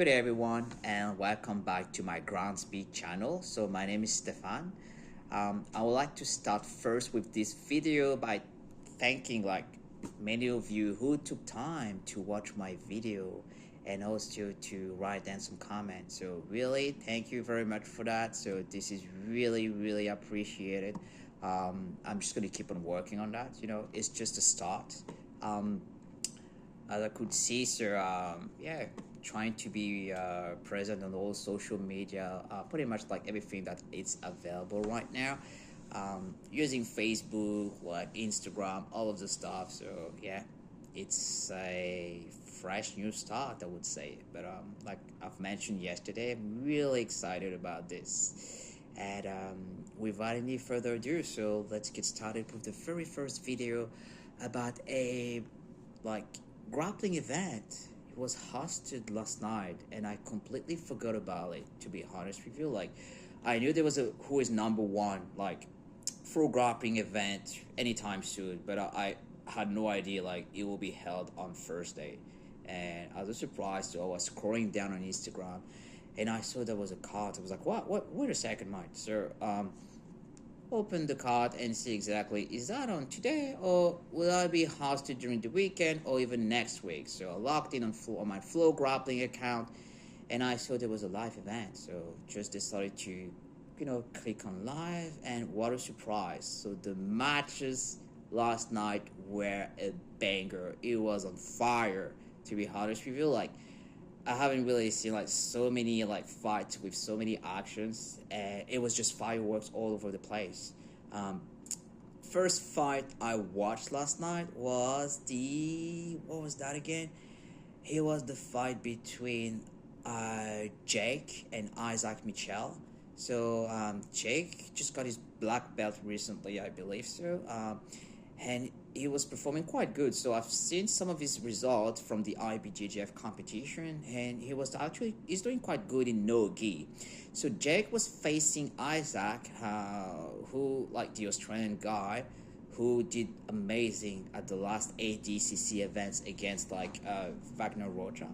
Good day everyone and welcome back to my ground speed channel. So my name is Stefan. I would like to start first with this video by thanking many of you who took time to watch my video and also to write down some comments. So really thank you very much for that. So this is really appreciated. I'm just going to keep on working on that. It's just a start. As I could see, sir, yeah, trying to be present on all social media, pretty much like everything that is available right now, using Facebook, like Instagram, all of the stuff. So yeah, it's a fresh new start, I would say. But like I've mentioned yesterday, I'm really excited about this. And without any further ado, so let's get started with the very first video about a like grappling event. It was hosted last night and I completely forgot about it, to be honest with you. Like I knew there was a who is number one like pro grappling event anytime soon, but I had no idea like it will be held on Thursday. And I was surprised, so I was scrolling down on Instagram and I saw there was a card. I was like, what wait a second, Mike, sir. Open the card and see exactly, is that on today or will I be hosted during the weekend or even next week. So I logged in on my Flograppling account and I saw there was a live event, so just decided to click on live, and what a surprise. So the matches last night were a banger. It was on fire, to be honest with you. Like I haven't really seen like so many like fights with so many actions, and it was just fireworks all over the place. Um, First fight I watched last night was the what was that again? It was the fight between Jake and Isaac Michel. So Jake just got his black belt recently, I believe so. And he was performing quite good. So I've seen some of his results from the IBJJF competition, and he's doing quite good in no gi. So Jake was facing Isaac, who like the Australian guy, who did amazing at the last ADCC events against Wagner Rocha,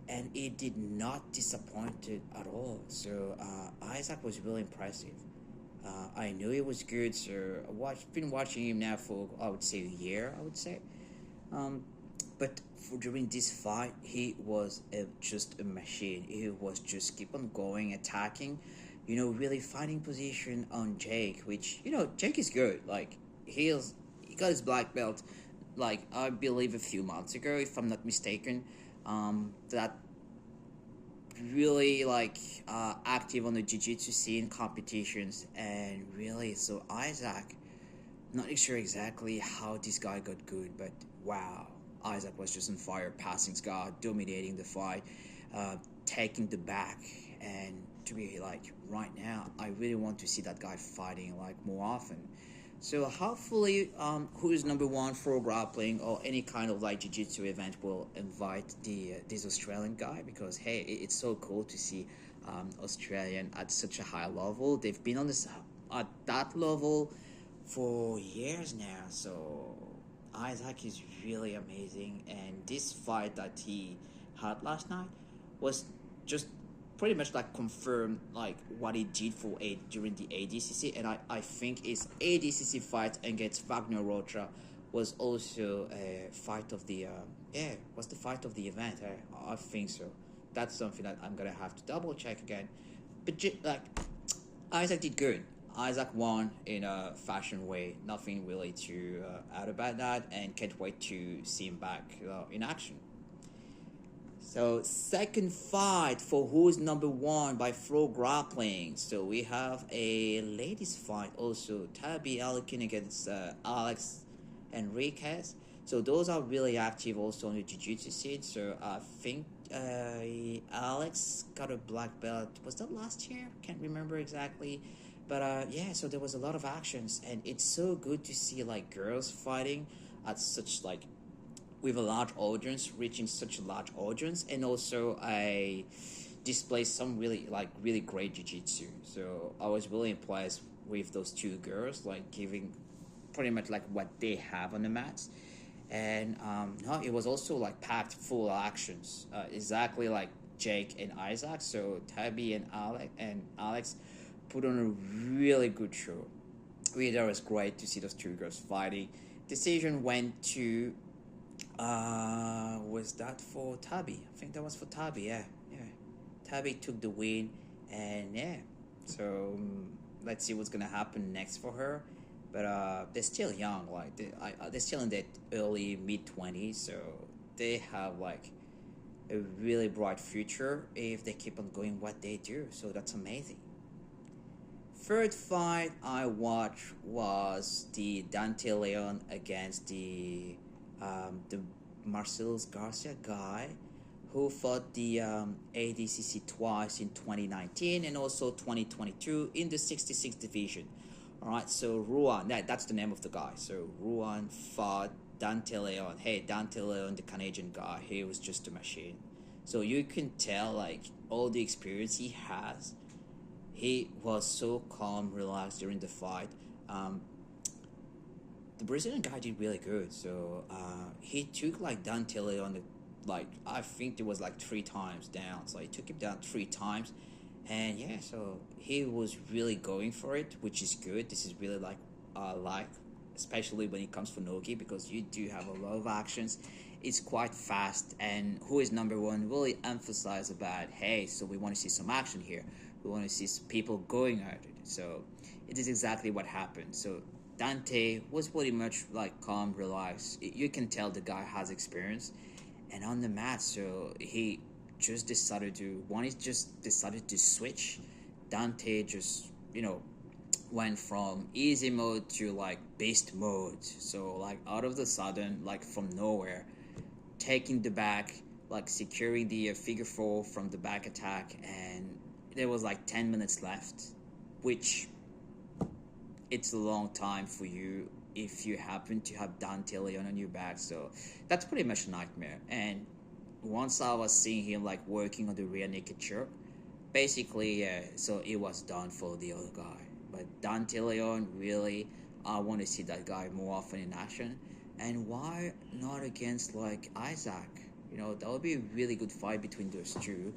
and it did not disappoint at all. So Isaac was really impressive. I knew he was good, so been watching him now for I would say a year. I would say, but during this fight, he was just a machine. He was just keep on going, attacking, really finding position on Jake. Which Jake is good. Like he got his black belt, like I believe a few months ago, if I'm not mistaken. That really active on the jiu-jitsu scene competitions, and really, so Isaac, not sure exactly how this guy got good, but wow, Isaac was just on fire, passing Scott, dominating the fight, taking the back. And to be like right now, I really want to see that guy fighting like more often. So hopefully, who is number one for grappling or any kind of like jiu-jitsu event will invite this Australian guy, because hey, it's so cool to see Australian at such a high level. They've been on this at that level for years now. So Isaac is really amazing, and this fight that he had last night was just pretty much like confirmed like what he did for during the ADCC, and I think his ADCC fight against Wagner Rocha was also a fight of the was the fight of the event. I think so. That's something that I'm gonna have to double check again. But like Isaac did good. Isaac won in a fashion way. Nothing really to add about that, and can't wait to see him back in action. So second fight for who's number one by Flograppling. So we have a ladies fight also. Tabby Alkin against Alex Enriquez. So those are really active also on the jiu-jitsu scene. So I think Alex got a black belt. Was that last year? Can't remember exactly. But yeah, so there was a lot of actions, and it's so good to see like girls fighting at such like with a large audience, reaching such a large audience, and also I display some really great jiu-jitsu. So I was really impressed with those two girls, like giving pretty much like what they have on the mats. And no, it was also like packed full of actions, exactly like Jake and Isaac. So Tabby and Alex put on a really good show. Really, that was great to see those two girls fighting. Decision went to was that for Tabby? I think that was for Tabby. Yeah, yeah. Tabby took the win, and yeah. So let's see what's gonna happen next for her. But they're still young. Like they're still in their early mid 20s, so they have like a really bright future if they keep on doing what they do. So that's amazing. Third fight I watched was the Dante Leon against the Marcellus Garcia guy who fought the ADCC twice in 2019 and also 2022 in the 66 division. All right, so Ruan, that's the name of the guy. So Ruan fought Dante Leon. Hey, Dante Leon, the Canadian guy, he was just a machine. So you can tell like all the experience he has. He was so calm, relaxed during the fight. The Brazilian guy did really good. So he took like Dante Leon, like I think it was like 3 times down. So he took him down 3 times, and yeah, so he was really going for it, which is good. This is really like especially when it comes for Nogi, because you do have a lot of actions. It's quite fast, and who is number one really emphasize about, hey, so we want to see some action here. We want to see people going at it. So it is exactly what happened. So Dante was pretty much like calm, relaxed. You can tell the guy has experience, and on the mat, so he just decided to switch. Dante just went from easy mode to like beast mode. So like out of the sudden, like from nowhere, taking the back, like securing the figure four from the back attack, and there was like 10 minutes left, which it's a long time for you if you happen to have Dante Leon on your back. So that's pretty much a nightmare. And once I was seeing him like working on the rear naked choke, basically, yeah, so it was done for the other guy. But Dante Leon, really, I want to see that guy more often in action. And why not against like Isaac? That would be a really good fight between those two.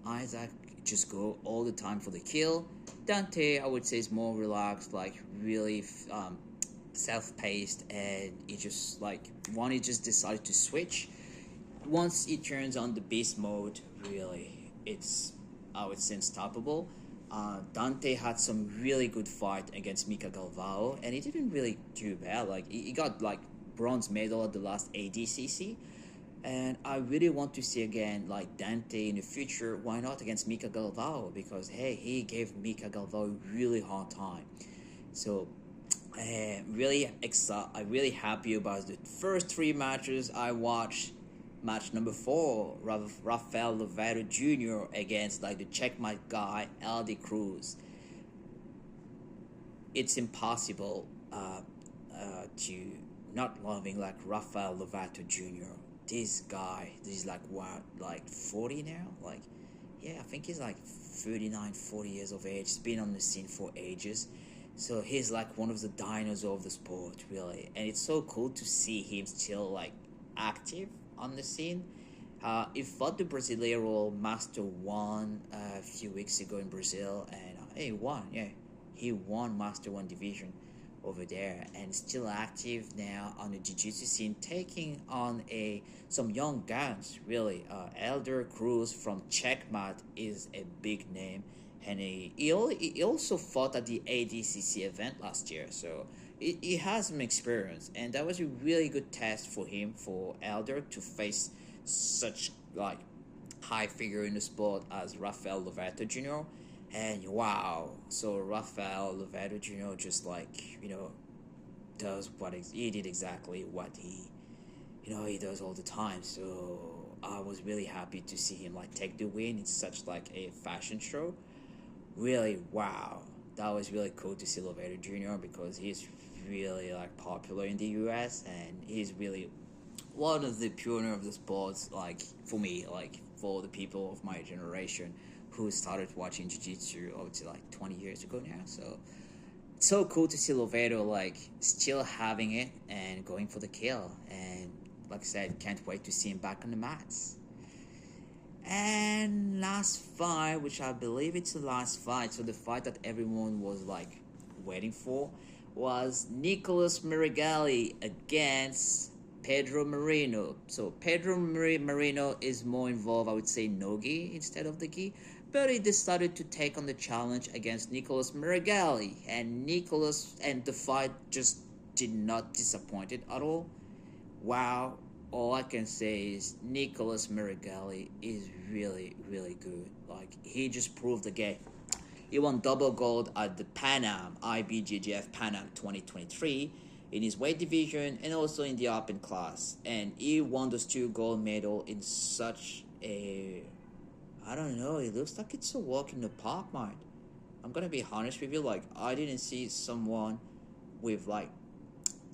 Isaac just go all the time for the kill. Dante, I would say, is more relaxed, like really self-paced, and he just he just decided to switch. Once he turns on the beast mode, really, it's, I would say, unstoppable. Dante had some really good fight against Mika Galvao, and he didn't really do bad. Like he got like bronze medal at the last ADCC, and I really want to see again like Dante in the future. Why not against Mika Galvao? Because hey, he gave Mika Galvao a really hard time. So I'm really happy about the first 3 matches I watched. Match number 4, Rafael Lovato Jr. against like the checkmate guy, LD Cruz. It's impossible to not loving like Rafael Lovato Jr. This guy, this is like what, like 40 now? Like, yeah, I think he's like 39, 40 years of age. He's been on the scene for ages. So he's like one of the dinosaurs of the sport, really. And it's so cool to see him still like active on the scene. He fought the Brasileiro Master 1 a few weeks ago in Brazil, and he won. Yeah, he won Master 1 division over there, and still active now on the jiu-jitsu scene, taking on some young guns. Really, Elder Cruz from Checkmate is a big name, and he also fought at the ADCC event last year. So he has some experience, and that was a really good test for him, for Elder, to face such like high figure in the sport as Rafael Lovato Jr. And wow, so Rafael Lovato Jr. just does he did exactly what he does all the time. So I was really happy to see him like take the win in such like a fashion show. Really, wow, that was really cool to see Lovato Jr. because he's really like popular in the US, and he's really one of the pioneers of the sports, like for me, like for the people of my generation who started watching jiu-jitsu over to like 20 years ago now. So it's so cool to see Lovato like still having it and going for the kill, and like I said, can't wait to see him back on the mats. last fight, which I believe it's the last fight, so the fight that everyone was like waiting for, was Nicholas Meregali against Pedro Marinho. So Pedro Marinho is more involved, I would say, no gi instead of the gi, but he decided to take on the challenge against Nicholas Meregali, and the fight just did not disappoint it at all. Wow, all I can say is Nicholas Meregali is really, really good. Like, he just proved again. He won double gold at the Pan Am, IBJJF Pan Am 2023 in his weight division and also in the open class. And he won those two gold medals in such a, I don't know, it looks like it's a walk in the park, man. I'm gonna be honest with you, like, I didn't see someone with like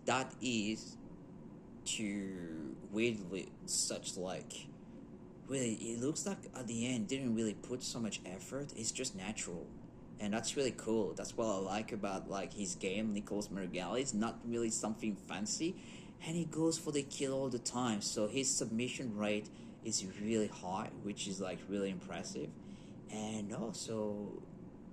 that ease to with such like, really, it looks like at the end didn't really put so much effort. It's just natural, and that's really cool. That's what I like about like his game. Nicholas Meregali, it's not really something fancy, and he goes for the kill all the time, so his submission rate is really high, which is like really impressive. And also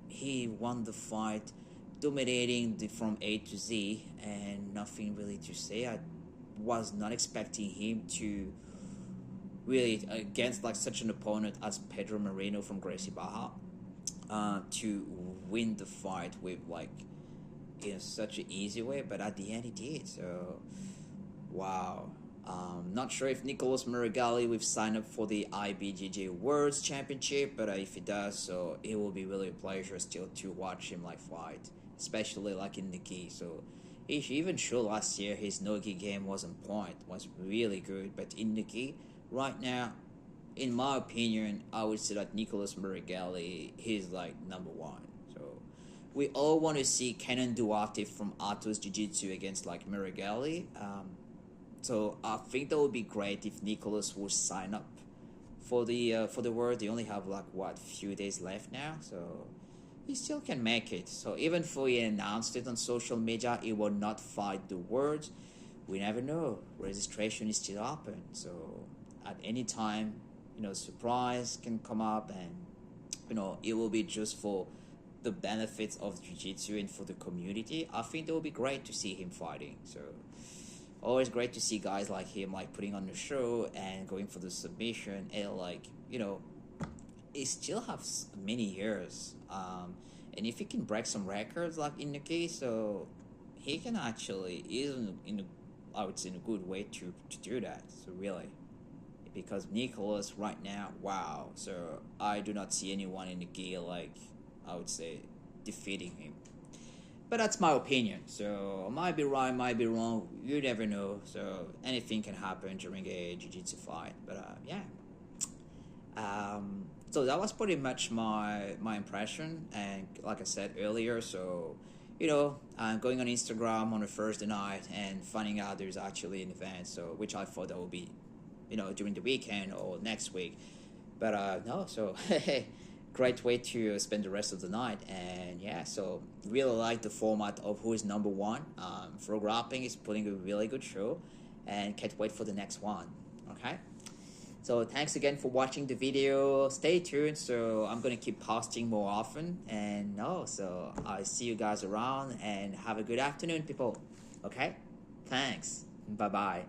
he won the fight dominating from A to Z, and nothing really to say. I was not expecting him to really, against like such an opponent as Pedro Marinho from Gracie Barra, to win the fight with like in such an easy way, but at the end he did. So wow. Not sure if Nicholas Meregali will sign up for the IBJJ Worlds Championship, but if he does, so it will be really a pleasure still to watch him like fight, especially like in the gi. So he even showed last year his no-gi game was on point, was really good. But in the gi, right now, in my opinion, I would say that Nicholas Meregali, he's like number one. So we all want to see Kenan Duarte from Atos Jiu-Jitsu against like Meregali. So I think that would be great if Nicholas would sign up for the world. They only have like what, few days left now, so he still can make it. So even though he announced it on social media, he will not fight the world. We never know. Registration is still open, so at any time, surprise can come up, and it will be just for the benefits of jiu-jitsu and for the community. I think it will be great to see him fighting. So always great to see guys like him like putting on the show and going for the submission, and like he still has many years, and if he can break some records like in the case, so he can actually is I would say in a good way to do that. So really, because Nicholas right now, wow. So I do not see anyone in the gear like, I would say, defeating him. But that's my opinion. So might be right, might be wrong. You never know. So anything can happen during a jiu-jitsu fight. But yeah. So that was pretty much my impression. And like I said earlier, so I'm going on Instagram on a Thursday night and finding out there's actually an event. So which I thought that would be, during the weekend or next week. But no. So great way to spend the rest of the night. And yeah, so really like the format of who is number one. Flograppling is putting a really good show, and can't wait for the next one. Okay, so thanks again for watching the video. Stay tuned, so I'm gonna keep posting more often. And so I see you guys around, and have a good afternoon, people. Okay, thanks. Bye bye.